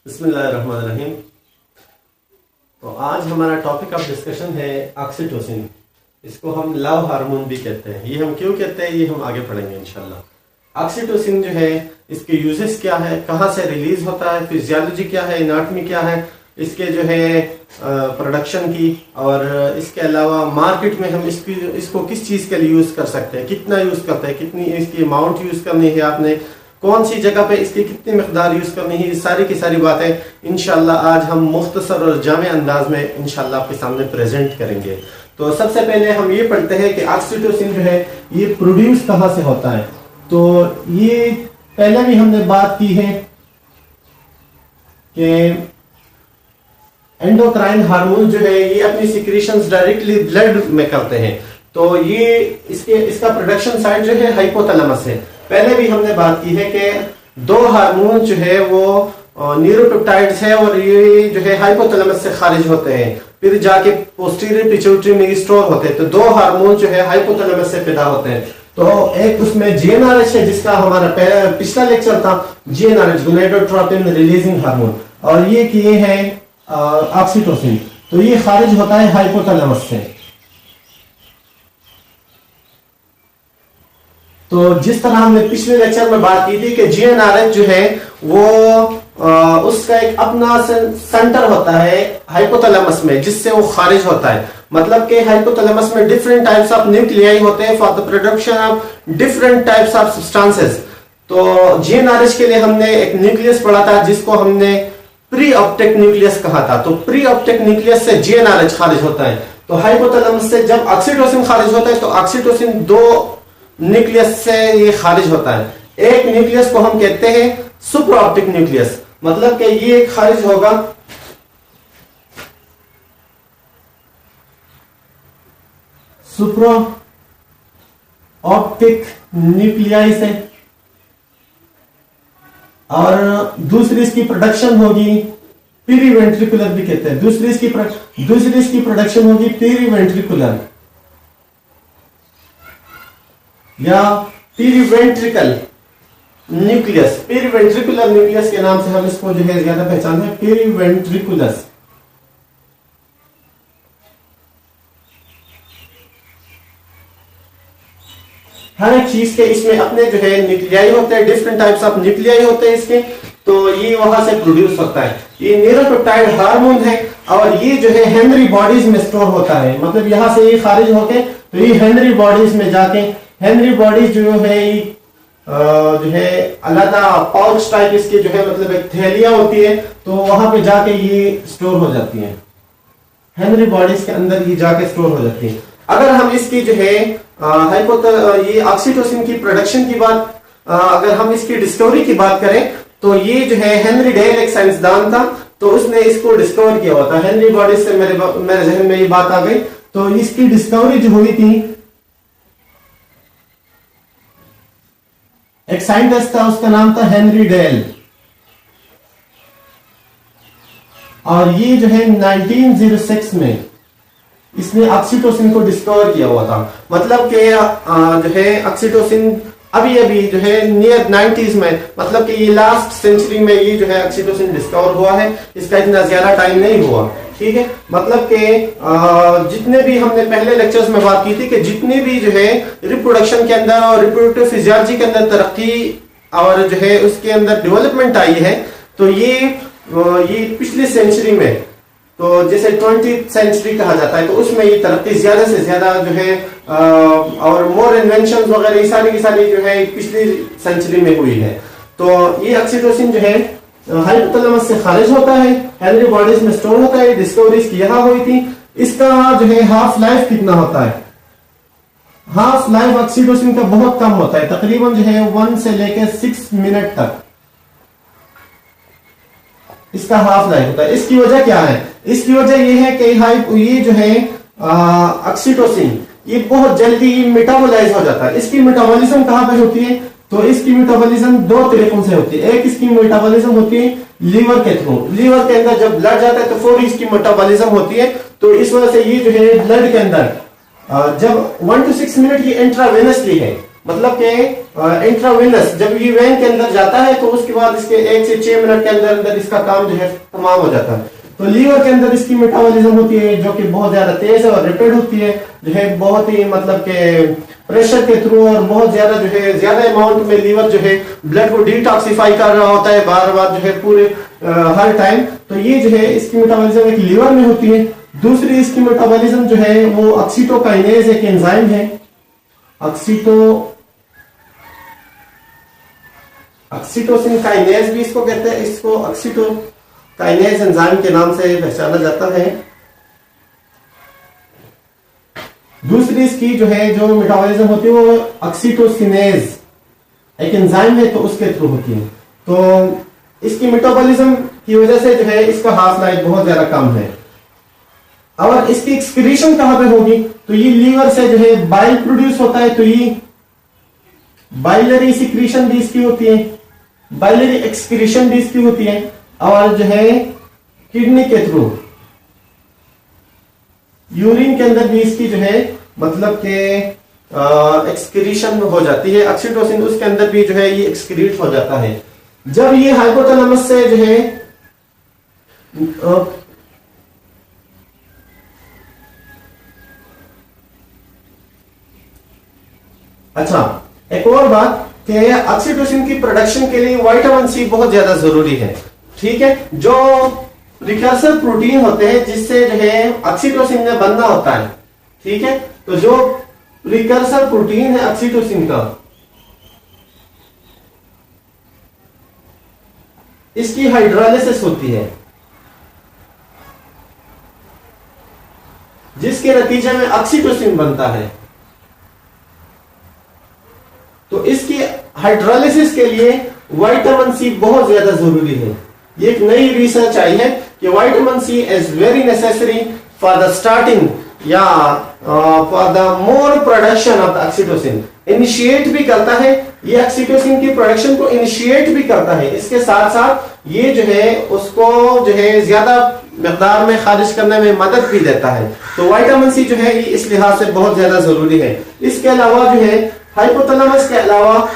बिस्मिल्लाहिर्रहमानिर्रहीम। तो आज हमारा टॉपिक ऑफ डिस्कशन है ऑक्सीटोसिन। इसको हम लव हार्मोन भी कहते हैं। ये हम क्यों कहते हैं, ये हम आगे पढ़ेंगे इंशाल्लाह। ऑक्सीटोसिन जो है, इसके यूजेस क्या है, कहाँ से रिलीज होता है, फिजियोलॉजी क्या है, एनाटॉमी क्या है, इसके जो है प्रोडक्शन की, और इसके अलावा मार्केट में हम इसको किस चीज़ के लिए यूज़ कर सकते हैं, कितना यूज़ करते हैं, कितनी इसकी अमाउंट यूज़ करनी है, आपने कौन सी जगह पे इसकी कितनी मकदार यूज़ करनी है, ये सारी की सारी बातें इंशाल्लाह आज हम मुख्तसर और जामे अंदाज में इंशाल्लाह आपके सामने प्रेजेंट करेंगे। तो सबसे पहले हम ये पढ़ते हैं कि ऑक्सीटोसिन जो है ये प्रोड्यूस कहाँ से होता है। तो ये पहले भी हमने बात की है कि एंडोक्राइन हार्मोन जो है ये अपनी सिक्रीशंस डायरेक्टली ब्लड में करते हैं। तो ये इसका प्रोडक्शन साइट जो है हाइपोथैलेमस है। पहले भी हमने बात की है कि दो हार्मोन जो है वो न्यूरोपेप्टाइड्स है और ये जो है हाइपोथैलेमस से खारिज होते हैं, फिर जाके पोस्टीरियर पिट्यूटरी में स्टोर होते हैं। तो दो हार्मोन जो है हाइपोथैलेमस से पैदा होते हैं। तो एक उसमें जीएनआरएच है, जिसका हमारा पिछला लेक्चर था, जीएनआरएच गोनेडोट्रोपिन रिलीजिंग हार्मोन, और ये किए हैं ऑक्सीटोसिन। तो ये खारिज होता है हाइपोथैलेमस से। तो जिस तरह हमने पिछले लेक्चर में बात की थी कि जीएनआरएच जो है वो उसका एक अपना सेंटर होता है हाइपोथैलेमस में, जिससे वो खारिज होता है। मतलब कि हाइपोथैलेमस में डिफरेंट टाइप्स ऑफ न्यूक्लियाई होते हैं for the production of different types of substances. तो जीएनआरएच के लिए हमने एक न्यूक्लियस पढ़ा था, जिसको हमने प्री ऑप्टिक न्यूक्लियस कहा था। तो प्री ऑप्टिक न्यूक्लियस से जीएनआरएच खारिज होता है। तो हाइपोथैलेमस से जब ऑक्सीटोसिन खारिज होता है तो ऑक्सीटोसिन दो न्यूक्लियस से ये खारिज होता है। एक न्यूक्लियस को हम कहते हैं सुपर ऑप्टिक न्यूक्लियस, मतलब कि ये खारिज होगा सुपर ऑप्टिक न्यूक्लियाई से, और दूसरी इसकी प्रोडक्शन होगी पेरीवेंट्रिकुलर भी कहते हैं। दूसरी इसकी प्रोडक्शन होगी पेरीवेंट्रिकुलर या पेरीवेंट्रिकल न्यूक्लियस। पेरीवेंट्रिकुलर न्यूक्लियस के नाम से हम इसको जो है ज्यादा पहचानते हैं, पेरीवेंट्रिकुलस। हर एक चीज के इसमें अपने जो है न्यूक्लियाई होते हैं, डिफरेंट टाइप्स ऑफ न्यूक्लियाई होते हैं इसके। तो ये वहां से प्रोड्यूस होता है। ये न्यूरोपेप्टाइड हार्मोन है और ये जो है हेनरी बॉडीज में स्टोर होता है। मतलब यहां से ये खारिज होके तो ये हेनरी बॉडीज में जाके, हेनरी बॉडीज जो है अलग पाउच टाइप इसके जो है, मतलब एक थैलियां होती है, तो वहां पे जाके ये स्टोर हो जाती है। हेनरी बॉडीज के अंदर ये जाके स्टोर हो जाती है। अगर हम इसकी जो है ये ऑक्सीटोसिन की प्रोडक्शन की बात, अगर हम इसकी डिस्कवरी की बात करें, तो ये जो है हेनरी डेल एक साइंसदान था, तो उसने इसको डिस्कवर किया हुआ था। हेनरी बॉडीज से मेरे जहन में ये बात आ गई। तो इसकी डिस्कवरी जो हुई थी, एक साइंटिस्ट था, उसका नाम था हेनरी डेल, और ये जो है 1906 में इसने ऑक्सीटोसिन को डिस्कवर किया हुआ था। मतलब कि जो है ऑक्सीटोसिन अभी जो है नियर 90s में, मतलब कि ये लास्ट सेंचुरी में ये जो है ऑक्सीटोसिन डिस्कवर हुआ है। इसका इतना ज्यादा टाइम नहीं हुआ, ठीक है। मतलब कि जितने भी हमने पहले लेक्चर्स में बात की थी कि जितने भी जो है रिप्रोडक्शन के अंदर और रिप्रोडक्टिव फिजियोलॉजी के अंदर तरक्की और जो है उसके अंदर डेवलपमेंट आई है, तो ये पिछले सेंचुरी में, तो जैसे 20th सेंचुरी कहा जाता है, तो उसमें ये तरक्की ज्यादा से ज्यादा जो है और मोर इन्वेंशन वगैरह ये सारी की सारी जो है पिछली सेंचुरी में हुई है। तो ये ऑक्सीटोसिन जो है हाइपोथैलेमस से खारिज होता है, हेनरी बॉडीज में स्टोर होता है। डिस्कवरी इसकी यहाँ हुई थी। इसका जो है हाफ लाइफ कितना होता है? हाफ लाइफ ऑक्सीटोसिन का बहुत कम होता है, तकरीबन जो है 1 से लेकर 6 मिनट तक इसका हाफ लाइफ होता है। इसकी वजह क्या है? इसकी वजह ये है कि ये जो है ऑक्सीटोसिन ये बहुत जल्दी मेटाबोलाइज हो जाता है। इसकी मेटाबॉलिज्म कहां पे होती है? तो इसकी मेटाबॉलिज्म दो तरीकों से होती है। एक इसकी मेटाबॉलिज्म होती है लीवर के थ्रू। लीवर के अंदर जब ब्लड जाता है तो फौरी इसकी मेटाबॉलिज्म होती है। तो इस वजह से ये जो है ब्लड के अंदर जब 1 to 6 मिनट की इंट्रावेनसली है, मतलब कि इंट्रावेनस जब ये वेन के अंदर जाता है तो उसके बाद इसके 1 से 6 मिनट के अंदर अंदर इसका काम जो है तमाम हो जाता है। तो लीवर के अंदर इसकी मेटाबॉलिज्म होती है जो कि बहुत ज्यादा तेज है और रैपिड होती है, जो है बहुत ही मतलब के प्रेशर के थ्रू और बहुत ज्यादा जो है ज्यादा अमाउंट में लीवर जो है ब्लड को डिटॉक्सिफाई कर रहा होता है बार बार जो है पूरे हर टाइम। तो ये जो है इसकी मेटाबॉलिज्म एक लीवर में होती है। दूसरी इसकी मेटाबॉलिज्म जो है वो ऑक्सीटोकाइनेज एक एंजाइम है, ऑक्सीटोसिन काइनेज भी इसको कहते हैं, इसको ऑक्सीटोकाइनेज एंजाइम के नाम से पहचाना जाता है। दूसरी इसकी जो है जो मेटाबॉलिज्म होती है वो ऑक्सीटोसिनेज एक एंजाइम है तो उसके थ्रू होती है। तो इसकी मेटाबॉलिज्म की वजह से जो है इसका हाफ लाइफ बहुत ज्यादा कम है। और इसकी एक्सक्रीशन कहां पे होगी, तो ये लीवर से जो है बाइल प्रोड्यूस होता है, तो ये बाइलरी सिक्रीशन भी इसकी होती है, बाइलरी एक्सक्रीशन भी इसकी होती है। और जो है किडनी के थ्रू यूरिन के अंदर भी इसकी जो है मतलब के एक्सक्रीशन हो जाती है। ऑक्सीटोसिन उसके अंदर भी जो है ये एक्सक्रीट हो जाता है। जब ये हाइपोथैलेमस से जो है अच्छा एक और बात कि ऑक्सीटोसिन की प्रोडक्शन के लिए विटामिन सी बहुत ज्यादा जरूरी है। ठीक है, जो प्रिकर्सर प्रोटीन होते हैं जिससे जो है ऑक्सीटोसिन में बनना होता है। ठीक है, तो जो प्रिकर्सर प्रोटीन है ऑक्सीटोसिन का, इसकी हाइड्रोलाइसिस होती है जिसके नतीजे में ऑक्सीटोसिन बनता है। तो इसकी हाइड्रोलाइसिस के लिए विटामिन सी बहुत ज्यादा जरूरी है। ये एक नई रिसर्च आई है कि vitamin C is very necessary for the starting या for the more production of the oxytocin. Initiate भी करता है, ये ऑक्सीटोसिन की प्रोडक्शन को इनिशिएट भी करता है। इसके साथ साथ ये जो है उसको जो है ज्यादा मिकदार में खारिज करने में मदद भी देता है। तो विटामिन सी जो है ये इस लिहाज से बहुत ज्यादा जरूरी है। इसके अलावा जो है हाइपोथैलेमस के अलावा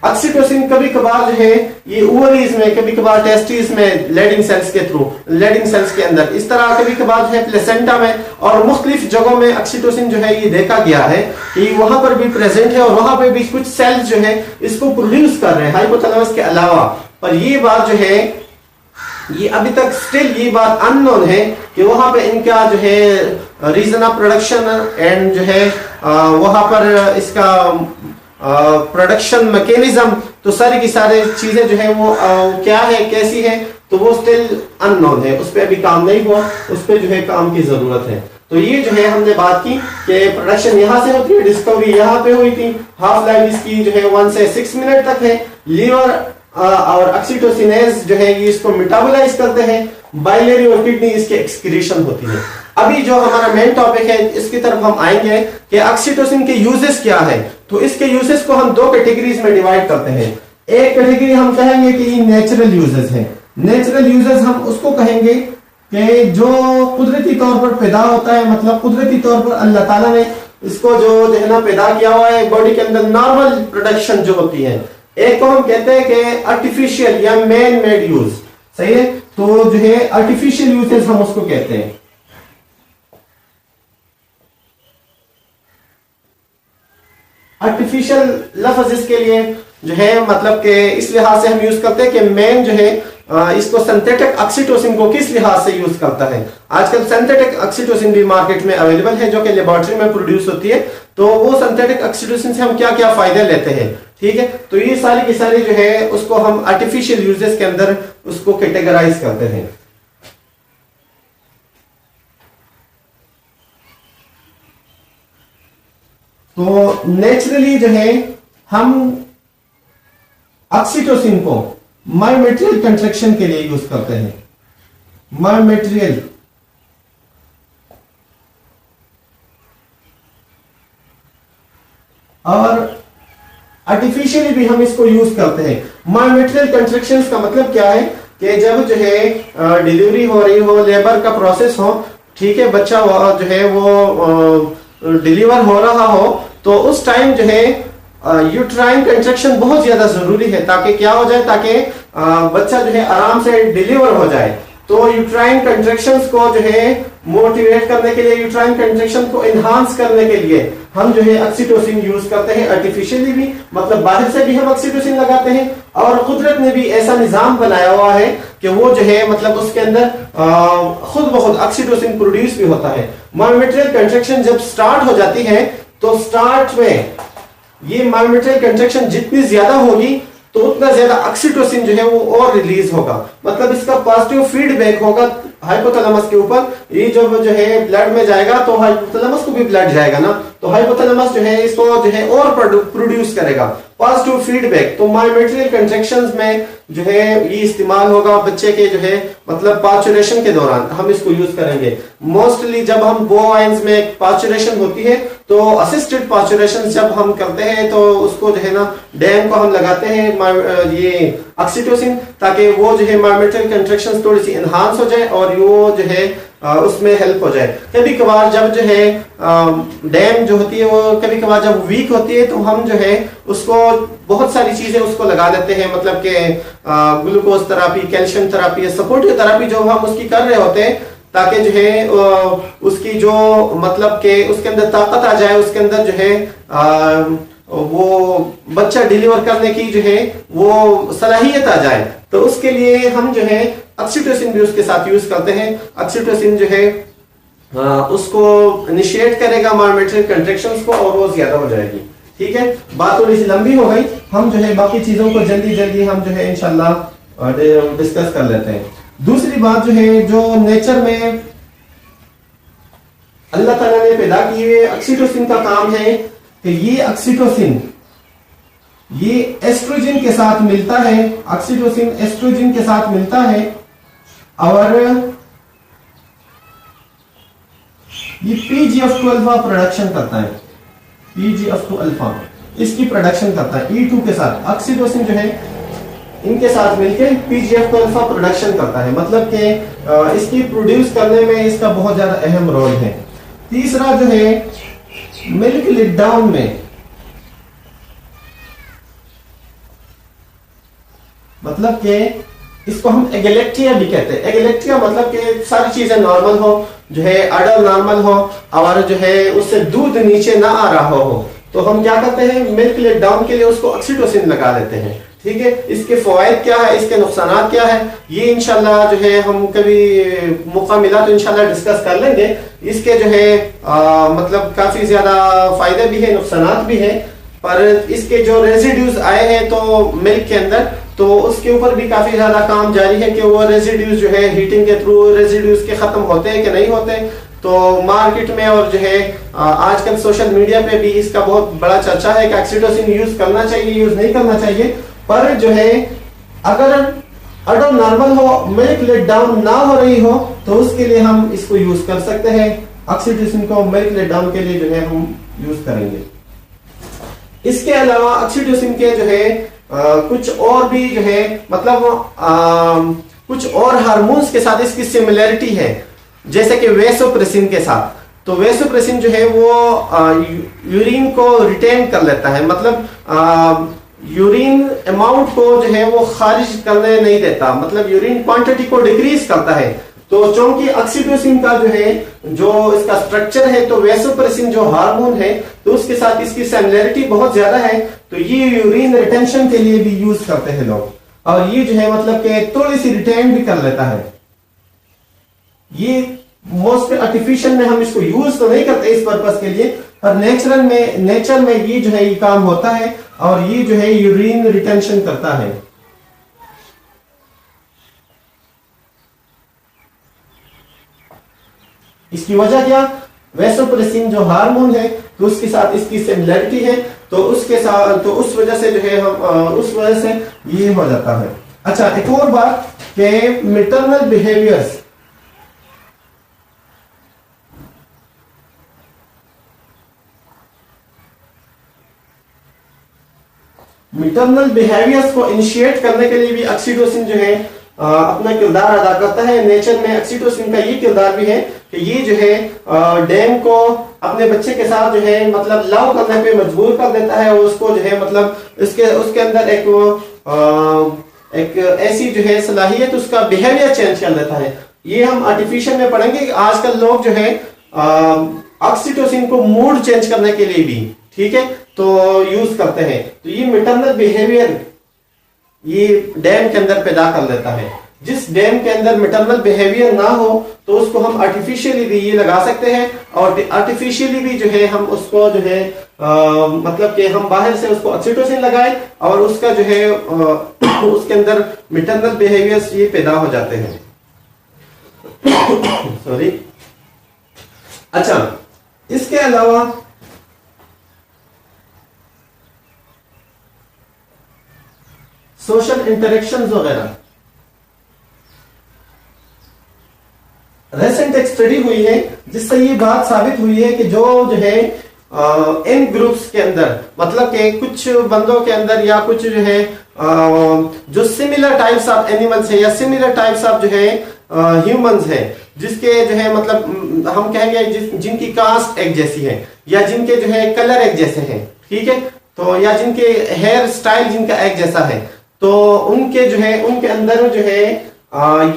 ऑक्सीटोसिन कभी कभार जो है ये ओवरीज में, कभी कभार टेस्टिस में, लेडिंग सेल्स के थ्रू, लेडिंग सेल्स के अंदर, इस तरह कभी कभार जो है प्लेसेंटा में और मुख्तलिफ जगहों में ऑक्सीटोसिन जो है ये देखा गया है कि वहां पर भी प्रेजेंट है और वहां पर भी कुछ सेल्स जो है इसको प्रोड्यूस कर रहे हैं हाइपोथैलेमस के अलावा। पर ये बात जो है ये अभी तक स्टिल ये बात अननोन है कि वहां पे इनका जो है रीजन ऑफ प्रोडक्शन एंड जो है वहां पर इसका प्रोडक्शन मैकेनिज्म, तो सारी की सारी चीजें जो है वो क्या है, कैसी है, तो वो स्टिल अननोन है। उस पर अभी काम नहीं हुआ, उस पर जो है काम की जरूरत है। तो ये जो है हमने बात की कि प्रोडक्शन यहां से होती है, डिस्कवरी यहां पे हुई थी, हाफ लाइफ इसकी जो है 1 से 6 मिनट तक है। लीवर और ऑक्सीटोसिनेज जो है ये इसको मेटाबोलाइज करते हैं, बाइलरी और किडनी इसके एक्सक्रीशन होती है। अभी जो हमारा मेन टॉपिक है इसकी तरफ हम आएंगे कि ऑक्सीटोसिन के यूजेस क्या है। तो इसके यूजेस को हम 2 कैटेगरीज में डिवाइड करते हैं। एक कैटेगरी हम कहेंगे कि ये नेचुरल यूजेस है। नेचुरल यूजेस हम उसको कहेंगे कि जो कुदरती तौर पर पैदा होता है, मतलब कुदरती तौर पर अल्लाह ताला ने इसको जो है ना पैदा किया हुआ है बॉडी के अंदर, नॉर्मल प्रोडक्शन जो होती है। एक को हम कहते हैं कि आर्टिफिशियल या मैन मेड यूज, सही है। तो जो है आर्टिफिशियल यूजेस हम उसको कहते हैं। आर्टिफिशियल लफ्ज इसके लिए जो है मतलब कि इस लिहाज से हम यूज करते हैं कि मैन जो है इसको सिंथेटिक ऑक्सीटोसिन को किस लिहाज से यूज करता है। आजकल सिंथेटिक ऑक्सीटोसिन भी मार्केट में अवेलेबल है जो कि लेबोरेटरी में प्रोड्यूस होती है। तो वो सिंथेटिक ऑक्सीटोसिन से हम क्या क्या फायदे लेते हैं, ठीक है। तो ये सारी की सारी जो है उसको हम आर्टिफिशियल यूजेस के अंदर उसको कैटेगराइज करते हैं। तो नेचुरली जो है हम ऑक्सीटोसिन को मायोमेट्रियल कंट्रैक्शन के लिए यूज करते हैं। मायोमेट्रियल और आर्टिफिशियली भी हम इसको यूज करते हैं। मायोमेट्रियल कंट्रैक्शंस का मतलब क्या है कि जब जो है डिलीवरी हो रही हो, लेबर का प्रोसेस हो, ठीक है, बच्चा जो है वो डिलीवर हो रहा हो, तो उस टाइम जो है यूट्राइन कंट्रैक्शन बहुत ज्यादा जरूरी है, ताकि क्या हो जाए, ताकि बच्चा जो है आराम से डिलीवर हो जाए। तो यूट्राइन कंट्रैक्शंस को जो है मोटिवेट करने के लिए, यूट्राइन कंट्रैक्शन को एनहांस करने के लिए हम जो है ऑक्सीटोसिन यूज करते हैं, आर्टिफिशियली भी, मतलब बाहर से भी हम ऑक्सीटोसिन लगाते हैं, और कुदरत ने भी ऐसा निजाम बनाया हुआ है कि वो जो है मतलब उसके अंदर खुद ब खुद ऑक्सीटोसिन प्रोड्यूस भी होता है। मायोमेट्रियल कंट्रैक्शन जब स्टार्ट हो जाती है तो स्टार्ट में ये मायोमेट्रियल कंट्रैक्शन जितनी ज्यादा होगी तो उतना ज्यादा ऑक्सीटोसिन जो है वो और रिलीज होगा, मतलब इसका पॉजिटिव फीडबैक होगा हाइपोथैलेमस के ऊपर। ये जब जो है ब्लड में जाएगा तो हाइपोथैलेमस को भी ब्लड जाएगा ना, तो हाइपोथैलेमस जो है इसको जो है और प्रोड्यूस करेगा पॉजिटिव फीडबैक। तो मायोमेट्रियल कंट्रैक्शंस में जो है ये इस्तेमाल होगा बच्चे के जो है मतलब पार्चुरेशन के दौरान हम इसको यूज करेंगे। मोस्टली जब हम बोवाइन्स में पार्चुरेशन होती है तो असिस्टेड पार्चुरेशन जब हम करते हैं तो उसको जो है ना डैम को हम लगाते हैं ये ऑक्सीटोसिन, ताकि वो जो है मायोमेट्रियल कंट्रैक्शंस थोड़ी सी एनहांस हो जाए और वो जो है उसमें हेल्प हो जाए। कभी कभार जब जो है डैम जो होती है वो कभी कभार जब वीक होती है तो हम जो है उसको बहुत सारी चीजें उसको लगा देते हैं, मतलब कि glucose therapy, calcium therapy, supportive therapy जो हम उसकी कर रहे होते हैं, ताकि जो है उसकी जो मतलब कि उसके अंदर ताकत आ जाए, उसके अंदर जो है वो बच्चा डिलीवर करने की जो है वो सलाहियत आ जाए। तो उसके लिए हम जो है ऑक्सीटोसिन भी उसके साथ यूज करते हैं। ऑक्सीटोसिन जो है उसको इनिशिएट करेगा मायोमेट्रियल कंट्रैक्शंस को और वो ज्यादा हो जाएगी। ठीक है, बात थोड़ी सी लंबी हो गई, हम जो है बाकी चीजों को जल्दी जल्दी हम जो है इंशाल्लाह डिस्कस कर लेते हैं। दूसरी बात जो है, जो नेचर में अल्लाह ताला ने पैदा की हुई ऑक्सीटोसिन का काम है कि ये ऑक्सीटोसिन ये एस्ट्रोजन के साथ मिलता है, ऑक्सीटोसिन एस्ट्रोजन के साथ मिलता है और ये पीजीएफ2 अल्फा प्रोडक्शन करता है, पीजीएफ2 अल्फा इसकी प्रोडक्शन करता है। E2 के साथ ऑक्सीटोसिन जो है इनके साथ मिलकर पीजीएफ2 अल्फा प्रोडक्शन करता है, मतलब कि इसकी प्रोड्यूस करने में इसका बहुत ज्यादा अहम रोल है। तीसरा जो है मिल्क लिट डाउन में, मतलब कि इसको हम एगलेक्टिया भी कहते हैं। एगलेक्टिया मतलब कि सारी चीजें नॉर्मल हो, जो है अडल नॉर्मल हो और जो है उससे दूध नीचे ना आ रहा हो, तो हम क्या करते हैं मिल्क लेट डाउन के लिए उसको ऑक्सीटोसिन लगा देते हैं। ठीक है, इसके फवायद क्या है, इसके नुकसानात क्या है, ये इंशाल्लाह जो है हम कभी मौका मिला तो इंशाल्लाह डिस्कस कर लेंगे। इसके जो है मतलब काफी ज्यादा फायदे भी है, नुकसानात भी है, पर इसके जो रेजिड्यूज आए हैं तो मिल्क के अंदर, तो उसके ऊपर भी काफी ज्यादा काम जारी है कि वो रेजिड्यूज जो है हीटिंग के थ्रू रेजिड्यूज के खत्म होते हैं कि नहीं होते। तो मार्केट में और जो है आजकल सोशल मीडिया पे भी इसका बहुत बड़ा चर्चा है कि ऑक्सीटोसिन यूज करना चाहिए, यूज नहीं करना चाहिए। पर जो है अगर अडल नॉर्मल हो, मिल्क लेट डाउन ना हो रही हो, तो उसके लिए हम इसको यूज कर सकते हैं। ऑक्सीटोसिन को मिल्क लेट डाउन के लिए जो है हम यूज करेंगे। इसके अलावा ऑक्सीटोसिन के जो है कुछ और भी जो है मतलब कुछ और हार्मोन्स के साथ इसकी सिमिलरिटी है, जैसे कि वेसोप्रेसिन के साथ। तो वेसोप्रेसिन जो है वो यूरिन को रिटेन कर लेता है, मतलब यूरिन अमाउंट को जो है वो खारिज करने नहीं देता, मतलब यूरिन क्वांटिटी को डिक्रीज करता है। तो चूंकि ऑक्सीटोसिन का जो है जो इसका स्ट्रक्चर है, तो वेसोप्रेसिन जो हार्मोन है तो उसके साथ इसकी सिमिलरिटी बहुत ज्यादा है, तो ये यूरिन रिटेंशन के लिए भी यूज करते हैं लोग, और ये जो है मतलब कि थोड़ी सी रिटेन भी कर लेता है। ये मोस्ट आर्टिफिशियल में हम इसको यूज तो नहीं करते इस पर्पस के लिए, पर नेचर में ये जो है ये काम होता है और ये जो है यूरिन रिटेंशन करता है। इसकी वजह क्या, वेसोप्रेसिन जो हार्मोन है तो उसके साथ इसकी सिमिलरिटी है, तो उसके साथ तो उस वजह से जो है हम उस वजह से ये हो जाता है। अच्छा, एक और बात कि मैटरनल बिहेवियर्स, मैटरनल बिहेवियर्स को इनिशिएट करने के लिए भी ऑक्सीटोसिन जो है अपना किरदार अदा करता है। नेचर में ऑक्सीटोसिन का ये किरदार भी है कि ये जो है डैम को अपने बच्चे के साथ जो है मतलब लव करने पे मजबूर कर देता है, और उसको जो है मतलब उसके अंदर एक ऐसी जो है सलाहियत, उसका बिहेवियर चेंज कर देता है। ये हम आर्टिफिशियल में पढ़ेंगे कि आजकल लोग जो है ऑक्सीटोसिन को मूड चेंज करने के लिए भी, ठीक है, तो यूज करते हैं। तो ये मैटरनल बिहेवियर ये डैम के अंदर पैदा कर लेता है। जिस डैम के अंदर मैटरनल बिहेवियर ना हो तो उसको हम आर्टिफिशियली भी ये लगा सकते हैं, और आर्टिफिशियली भी जो है हम उसको जो है मतलब कि हम बाहर से उसको ऑक्सीटोसिन लगाए और उसका जो है उसके अंदर मैटरनल बिहेवियर्स ये पैदा हो जाते हैं। सॉरी। अच्छा, इसके अलावा सोशल इंटरेक्शंस वगैरह, रेसेंट एक स्टडी हुई है जिससे ये बात साबित हुई है कि जो है इन ग्रुप्स के अंदर, मतलब कि कुछ बंदों के अंदर या कुछ जो है जो सिमिलर टाइप्स ऑफ एनिमल्स है या सिमिलर टाइप्स ऑफ जो है ह्यूमंस है, जिसके जो है मतलब हम कहेंगे जिनकी कास्ट एक जैसी है, या जिनके जो है कलर एक जैसे हैं, ठीक है, तो या जिनके हेयर स्टाइल जिनका एक जैसा है, तो उनके जो है उनके अंदर जो है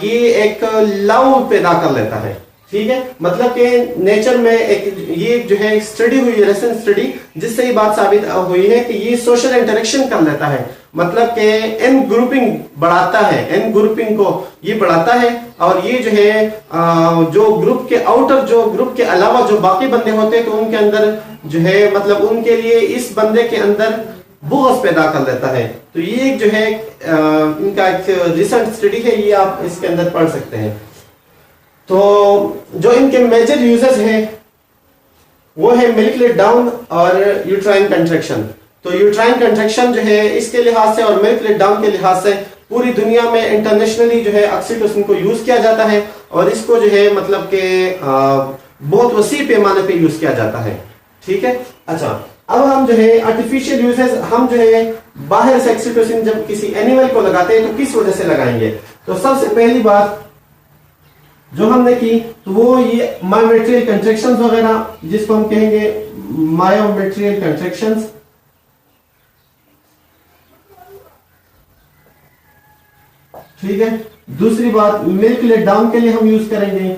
ये एक लव पैदा कर लेता है, ठीक है। मतलब कि नेचर में एक ये जो है स्टडी हुई है, रेसेंट स्टडी, जिससे ये बात साबित हुई है कि ये सोशल इंटरेक्शन कर लेता है, मतलब कि एन ग्रुपिंग बढ़ाता है, एन ग्रुपिंग को ये बढ़ाता है, और ये जो है जो ग्रुप के आउटर, जो ग्रुप के अलावा जो बाकी बंदे होते हैं, तो उनके अंदर जो है मतलब उनके लिए इस बंदे के अंदर बुग़्ज़ पैदा कर देता है। तो ये एक जो है इनका एक रिसेंट स्टडी है, ये आप इसके अंदर पढ़ सकते हैं। तो जो इनके मेजर यूजेस हैं वो है मिल्क लेट डाउन और यूट्राइन कंट्रैक्शन। तो यूट्राइन कंट्रैक्शन जो है इसके लिहाज से और मिल्क लेट डाउन के लिहाज से पूरी दुनिया में इंटरनेशनली जो है ऑक्सीटोसिन को यूज किया जाता है, और इसको जो है मतलब के बहुत वसी पैमाने पे यूज किया जाता है, ठीक है। अच्छा, अब हम जो है आर्टिफिशियल यूजेस, हम जो है बाहर से ऑक्सीटोसिन जब किसी एनिमल को लगाते हैं तो किस वजह से लगाएंगे। तो सबसे पहली बात जो हमने की तो वो ये मायोमेट्रियल कंट्रैक्शंस वगैरह, जिसको हम कहेंगे मायोमेट्रियल कंट्रैक्शंस, ठीक है। दूसरी बात मिल्क लेट डाउन के लिए हम यूज करेंगे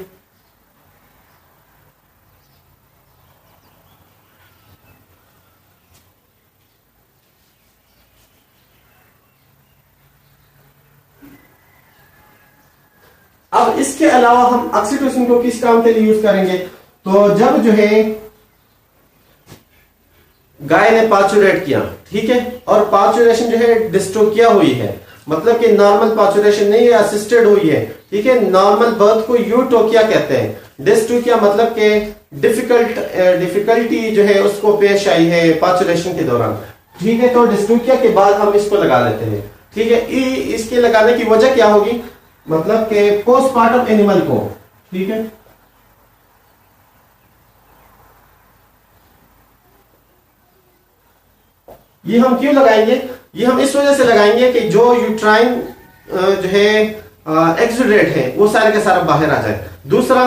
अब इसके अलावा हम ऑक्सीटोसिन को किस काम के लिए यूज करेंगे, तो जब जो है गाय ने पार्चुरेट किया, ठीक है, और पार्चुरेशन जो है डिस्ट्रोकिया हुई है, मतलब कि नॉर्मल पार्चुरेशन नहीं है, असिस्टेड हुई है, ठीक है। नॉर्मल बर्थ को यूटोकिया कहते हैं। डिस्ट्रोकिया मतलब कि डिफिकल्टी जो है उसको पेश आई है पार्चुरेशन के दौरान, ठीक है। तो डिस्ट्रोकिया के बाद हम इसको लगा लेते हैं, ठीक है। इसके लगाने की वजह क्या होगी, मतलब कि पोस्टमार्टम एनिमल को, ठीक है, ये हम क्यों लगाएंगे, ये हम इस वजह से लगाएंगे कि जो यूट्राइन जो है एक्सुडेट है वो सारे का सारा बाहर आ जाए। दूसरा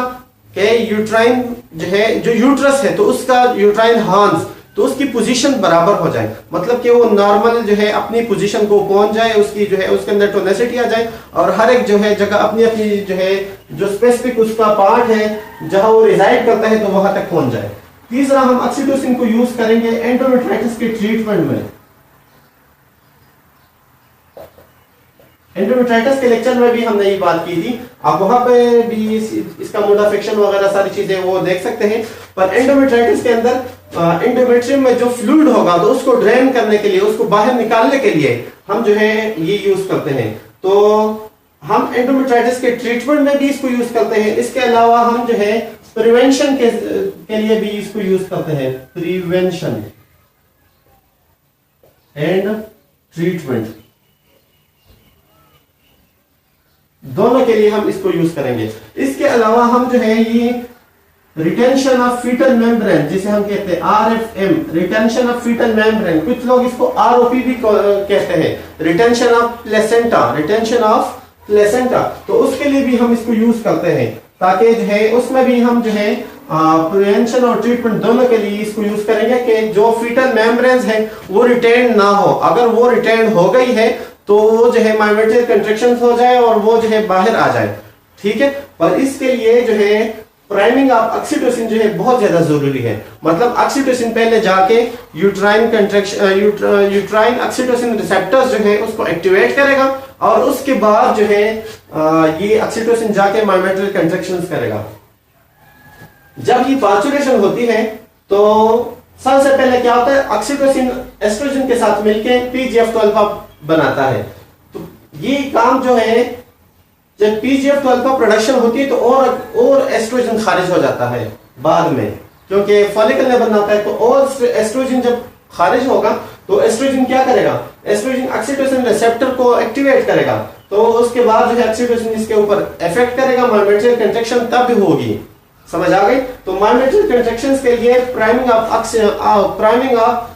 कि यूट्राइन जो है, जो यूट्रस है, तो उसका यूट्राइन हॉर्न्स, तो उसकी पोजीशन बराबर हो जाए, मतलब कि वो नॉर्मल जो है अपनी पोजीशन को पहुंच जाए, उसकी जो है उसके अंदर टोनेसिटी आ जाए, और हर एक जो है जगह अपनी अपनी जो है जो स्पेसिफिक उसका पार्ट है जहां वो रिजाइड करता है तो वहां तक पहुंच जाए। तीसरा, हम ऑक्सीटोसिन को यूज करेंगे एंडोमेट्राइटिस के ट्रीटमेंट में। एंडोमेट्राइटिस के लेक्चर में भी हमने ये बात की थी, आप वहां पे भी इसका मोड ऑफ एक्शन वगैरह सारी चीजें वो देख सकते हैं। पर एंडोमेट्राइटिस के अंदर एंडोमेट्रियम में जो फ्लूइड होगा तो उसको ड्रेन करने के लिए, उसको बाहर निकालने के लिए हम जो है ये यूज करते हैं। तो हम एंडोमेट्राइटिस के ट्रीटमेंट में भी इसको यूज करते हैं। इसके अलावा हम जो है प्रिवेंशन के लिए भी इसको यूज करते हैं, प्रिवेंशन एंड ट्रीटमेंट, दोनों के लिए हम इसको यूज करेंगे। इसके अलावा हम जो है ये रिटेंशन ऑफ फीटल मेम्ब्रेन, जिसे हम कहते हैं RFM, retention of fetal membrane, कुछ लोग इसको ROP भी कहते हैं, retention of placenta, retention of placenta, तो उसके लिए भी हम इसको यूज करते हैं, ताकि जो है उसमें भी हम जो है प्रिवेंशन और ट्रीटमेंट दोनों के लिए इसको यूज करेंगे कि जो फीटल मेम्ब्रेन्स है वो रिटेन ना हो। अगर वो रिटेन हो गई है तो वो जो है मायोमेट्रियल कंट्रैक्शंस हो जाए और वो जो है बाहर आ जाए, ठीक है। पर इसके लिए जो है प्राइमिंग ऑफ ऑक्सीटोसिन जो है बहुत ज्यादा जरूरी है। मतलब ऑक्सीटोसिन पहले जाके uterine contraction uterine oxytocin receptors जो है उसको एक्टिवेट करेगा और उसके बाद जो है ये ऑक्सीटोसिन जाके मायोमेट्रियल कंट्रैक्शंस करेगा। जब ये पार्चुरेशन होती है तो सबसे पहले क्या होता है, ऑक्सीटोसिन एस्ट्रोजन के साथ मिलके PGF-2 बनाता है। तो ये काम जो है, जब PGF-2 प्रोडक्शन होती है तो और एस्ट्रोजन खारिज हो जाता है बाद में, क्योंकि फॉलिकल ने बनाता है। तो और एस्ट्रोजन जब खारिज होगा तो एस्ट्रोजन क्या करेगा, एस्ट्रोजन ऑक्सीटोसिन रिसेप्टर को एक्टिवेट करेगा, तो उसके बाद जो है ऑक्सीटोसिन इसके ऊपर इफेक्ट करेगा, मायोमेट्रियल कंट्रैक्शन तब भी होगी। समझ आ गई? तो मायोमेट्रियल कंट्रैक्शंस के लिए प्राइमिंग ऑफ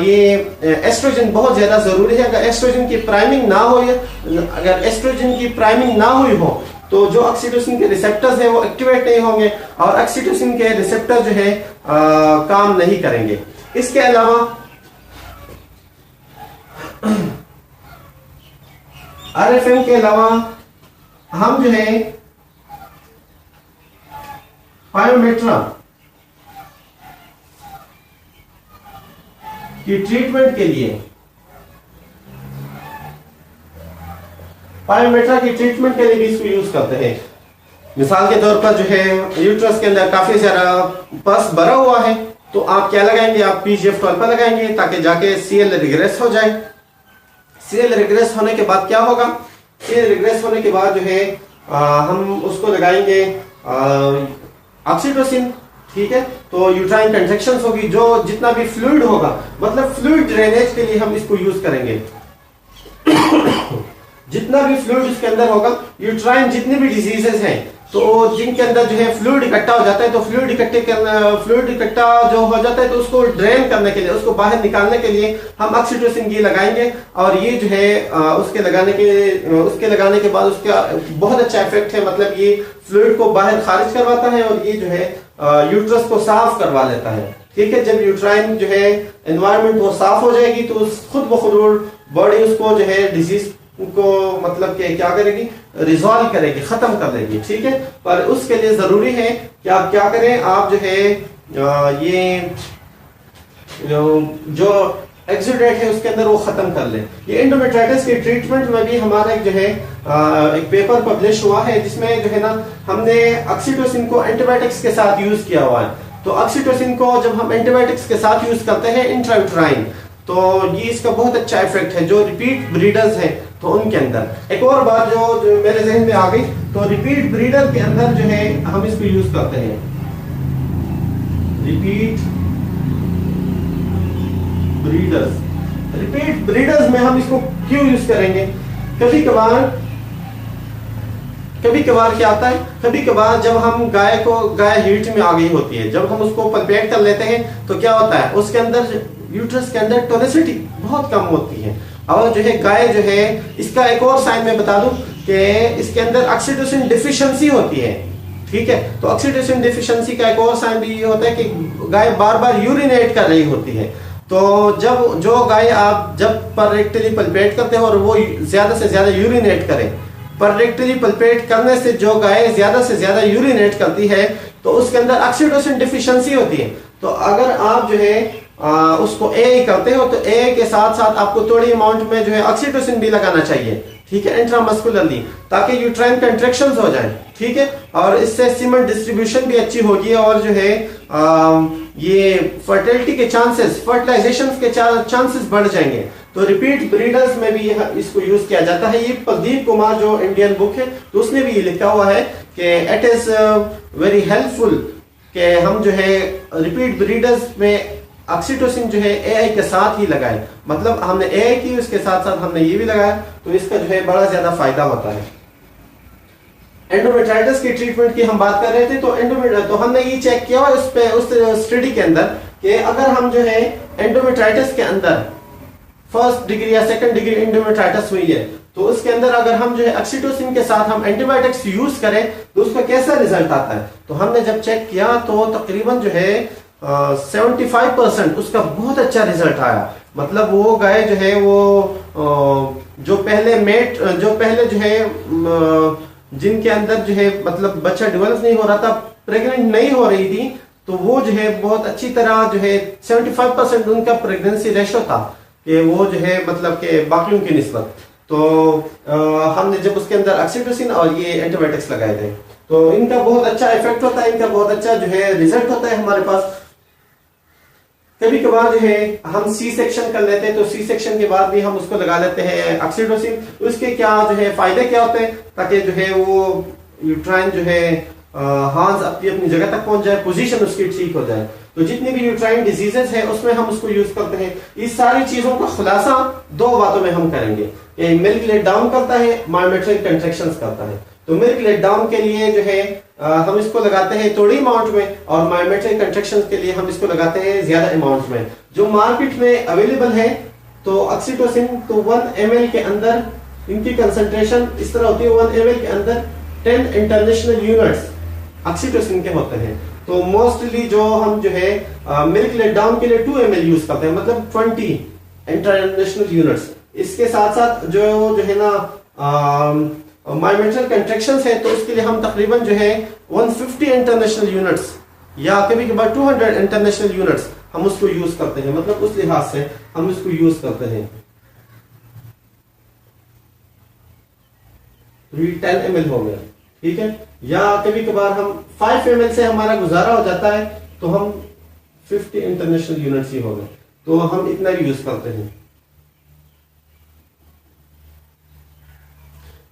ये एस्ट्रोजन बहुत ज्यादा जरूरी है। अगर एस्ट्रोजन की प्राइमिंग ना हो, अगर एस्ट्रोजन की प्राइमिंग ना हुई हो तो जो ऑक्सीटोसिन के रिसेप्टर्स हैं वो एक्टिवेट नहीं होंगे और ऑक्सीटोसिन के रिसेप्टर जो है काम नहीं करेंगे। इसके अलावा RFM के अलावा हम जो है पायोमेट्रा की ट्रीटमेंट के लिए भी इसको यूज करते हैं। मिसाल के तौर पर जो है यूट्रस के अंदर काफी सारा पस भरा हुआ है, तो आप क्या लगाएंगे, आप PGF-2 लगाएंगे ताकि जाके CL रिग्रेस हो जाए। CL रिग्रेस होने के बाद क्या होगा, CL रिग्रेस होने के बाद जो है हम उसको लगाएंगे ऑक्सीटोसिन, ठीक है। तो यूट्राइन कंट्रैक्शंस होगी, जो जितना भी फ्लूइड होगा, मतलब फ्लूइड ड्रेनेज के लिए हम इसको यूज करेंगे। जितना भी फ्लूइड इसके अंदर होगा, यूट्राइन जितनी भी डिजीजेस हैं तो जिनके अंदर जो है फ्लूइड इकट्ठा हो जाता है, तो फ्लूइड इकट्ठा जो हो जाता है तो उसको ड्रेन करने के लिए, उसको बाहर निकालने के लिए हम ऑक्सीटोसिन ये लगाएंगे। और ये जो है उसके लगाने के बाद उसका बहुत अच्छा इफेक्ट है, मतलब ये फ्लूइड को बाहर खारिज करवाता है और ये जो है यूट्रस को साफ करवा लेता है, ठीक है। जब यूट्राइन जो है एनवायरनमेंट वो साफ हो जाएगी तो खुद ब खुद बॉडी उसको जो है डिजीज को मतलब कि क्या करेगी, रिजॉल्व करेगी, खत्म कर देगी, ठीक है। पर उसके लिए जरूरी है कि आप क्या करें, आप जो है ये जो एक्सुडेट है उसके अंदर वो खत्म कर ले। ये एंडोमेट्राइटिस के ट्रीटमेंट में भी हमारा एक जो है एक पेपर पब्लिश हुआ है, जिसमें जो है ना हमने ऑक्सीटोसिन को एंटीबायोटिक्स के साथ यूज किया हुआ है। तो ऑक्सीटोसिन को जब हम एंटीबायोटिक्स के साथ यूज करते हैं इंट्रायूट्राइन, तो ये इसका बहुत अच्छा इफेक्ट है। जो रिपीट ब्रीडर्स हैं तो उनके अंदर एक और बात जो मेरे जहन में आ गई, तो रिपीट ब्रीडर के अंदर जो है हम इसको यूज करते हैं। रिपीट ब्रीडर्स में हम इसको क्यों यूज करेंगे, कभी कभार क्या होता है, कभी कभार जब हम गाय हीट में आ गई होती है, जब हम उसको पल्पेट कर लेते हैं तो क्या होता है, उसके अंदर यूट्रस के अंदर टोनिसिटी बहुत कम होती है। और जो है गाय जो है, इसका एक और साइन मैं बता दूं कि इसके अंदर ऑक्सीटोसिन डिफिशिएंसी होती है, ठीक है। तो ऑक्सीटोसिन डिफिशिएंसी का एक और साइन भी ये होता है कि गाय बार बार यूरिनेट कर रही होती है। तो जब जो गाय आप जब पररेक्टली पल्पेट करते हो और वो ज्यादा से ज्यादा यूरिनेट करे, पररेक्टली पल्पेट करने से जो गाय ज्यादा से ज्यादा यूरिनेट करती है तो उसके अंदर ऑक्सीटोसिन डिफिशिएंसी होती है। तो अगर आप जो है उसको ए करते हो तो ए के साथ साथ आपको थोड़ी अमाउंट में जो है ऑक्सीटोसिन भी लगाना चाहिए, ठीक है, इंट्रामस्कुलरली, ताकि यूट्राइन कंट्रैक्शंस हो जाए, ठीक है। और इससे सीमेन डिस्ट्रीब्यूशन भी अच्छी होगी और जो है ये फर्टिलिटी के चांसेस, फर्टिलाइजेशन के चांसेस बढ़ जाएंगे। तो रिपीट ब्रीडर्स में भी इसको यूज किया जाता है। ये प्रदीप कुमार जो इंडियन बुक है तो उसने भी ये लिखा हुआ है कि इट इज वेरी हेल्पफुल कि हम जो है रिपीट ब्रीडर्स में ऑक्सीटोसिन जो है एआई के साथ ही लगाए, मतलब हमने एआई की उसके साथ साथ हमने ये भी लगाया, तो इसका जो है बड़ा ज्यादा फायदा होता है। एंडोमेट्राइटिस की ट्रीटमेंट की हम बात कर रहे थे, तो हमने ये चेक किया उस स्टडी के अंदर कि अगर हम जो है एंडोमेट्राइटिस के अंदर फर्स्ट डिग्री या सेकंड डिग्री एंडोमेट्राइटिस हुई है, तो उसके अंदर अगर हम जो है ऑक्सीटोसिन के साथ हम एंटीबायोटिक्स यूज करें तो उसका कैसा रिजल्ट आता है। तो हमने जब चेक किया तो तकरीबन जो है 75% उसका बहुत अच्छा रिजल्ट आया। मतलब वो गाय जो है वो जो पहले जो है जिनके अंदर जो है मतलब बच्चा डेवलप नहीं हो रहा था, प्रेग्नेंट नहीं हो रही थी, तो वो जो है बहुत अच्छी तरह जो है 75% उनका प्रेगनेंसी रेशो था कि वो जो है मतलब के बाकियों की निस्बत। तो हमने जब उसके अंदर ऑक्सीटोसिन और ये एंटीबायोटिक्स लगाए थे तो इनका बहुत अच्छा इफेक्ट होता है, इनका बहुत अच्छा जो है रिजल्ट होता है हमारे पास। कभी कभार जो है हम सी सेक्शन कर लेते हैं, तो सी सेक्शन के बाद भी हम उसको लगा लेते हैं ऑक्सीटोसिन। उसके क्या जो है फायदे क्या होते हैं, ताकि जो है वो यूट्राइन जो है हार्स अपनी जगह तक पहुंच जाए, पोजीशन उसकी ठीक हो जाए। तो जितनी भी यूट्राइन डिजीजेस है उसमें हम उसको यूज करते हैं। इस सारी चीजों का खुलासा दो बातों में हम करेंगे। मिल्क लेट डाउन करता है, मायोमेट्रिक कंट्रैक्शंस करता है। तो मिल्क लेट डाउन के लिए जो है हम इसको लगाते हैं थोड़ी अमाउंट में, और मायोमेट्रिक कंट्रैक्शंस के लिए हम इसको लगाते हैं ज्यादा अमाउंट में। जो मार्केट में अवेलेबल है तो ऑक्सीटोसिन तो 1 ml के अंदर इनकी कंसंट्रेशन इस तरह होती है, 1 ml के अंदर 10 इंटरनेशनल यूनिट्स ऑक्सीटोसिन के होते हैं। तो मोस्टली जो हम जो है मिल्क लेट डाउन के लिए 2 ml यूज करते हैं, मतलब 20 इंटरनेशनल यूनिट्स। इसके साथ साथ जो है ना मायोमेट्रिक कंट्रैक्शंस है, तो उसके लिए हम तकरीबन जो है 150 इंटरनेशनल यूनिट्स या कभी कभार 200 इंटरनेशनल यूनिट्स हम उसको यूज करते हैं। मतलब उस लिहाज से हम उसको यूज करते हैं। 10 ml हो गया, ठीक है। या कभी कभार हम 5 ml से हमारा गुजारा हो जाता है, तो हम 50 इंटरनेशनल यूनिट्स ही हो गए, तो हम इतना यूज करते हैं।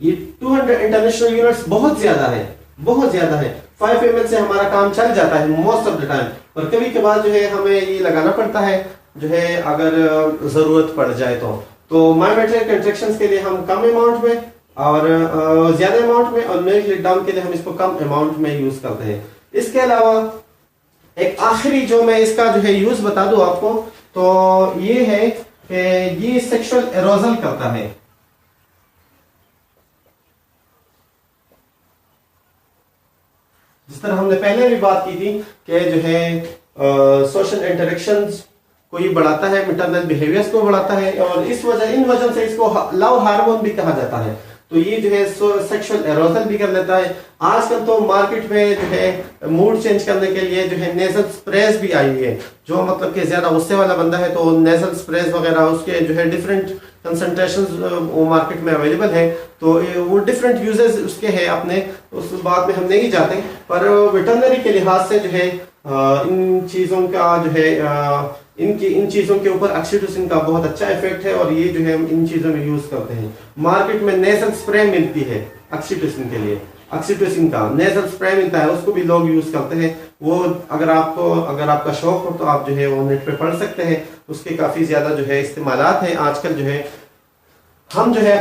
ये 200 इंटरनेशनल यूनिट्स बहुत ज्यादा है, बहुत ज्यादा है। 5 ml से हमारा काम चल जाता है मोस्ट ऑफ द टाइम, और कभी कभार जो है हमें ये लगाना पड़ता है जो है अगर जरूरत पड़ जाए तो मायोमेट्रिक कंट्रैक्शंस के लिए हम कम अमाउंट में और ज्यादा अमाउंट में, और मिल्क लेट डाउन के लिए हम इसको कम अमाउंट में यूज करते हैं। इसके अलावा एक आखिरी जो मैं इसका जो है यूज बता दूं आपको, तो ये है कि ये सेक्सुअल एरोजल करता है। जिस तरह हमने पहले भी बात की थी कि जो है सोशल इंटरेक्शंस को ये बढ़ाता है, मैटरनल बिहेवियर्स को बढ़ाता है, और इन वजह से इसको लव हार्मोन भी कहा जाता है। तो ये जो है सेक्सुअल एरोजल भी कर लेता है। आजकल तो मार्केट में जो है मूड चेंज करने के लिए जो है नेजल स्प्रेज भी आई है। जो मतलब कि ज्यादा गुस्से वाला बंदा है तो नेजल स्प्रेज वगैरह उसके जो है डिफरेंट कंसंट्रेशंस वो मार्केट में अवेलेबल है। तो वो डिफरेंट यूजेस उसके हैं, अपने उस बात में हम नहीं जाते, पर वेटरनरी के लिहाज से जो है इन चीजों का जो है इन चीजों के ऊपर ऑक्सीटोसिन का बहुत अच्छा इफेक्ट है, और ये जो है हम इन चीजों में यूज करते हैं। मार्केट में नेजल स्प्रे मिलती है ऑक्सीटोसिन के लिए, ऑक्सीटोसिन का नेजल स्प्रे मिलता है, उसको भी लोग यूज करते हैं। वो अगर आपका शौक हो तो आप जो है वो नेट पे पढ़ सकते हैं, उसके काफी ज्यादा जो है इस्तेमालात हैं। आजकल जो है हम जो है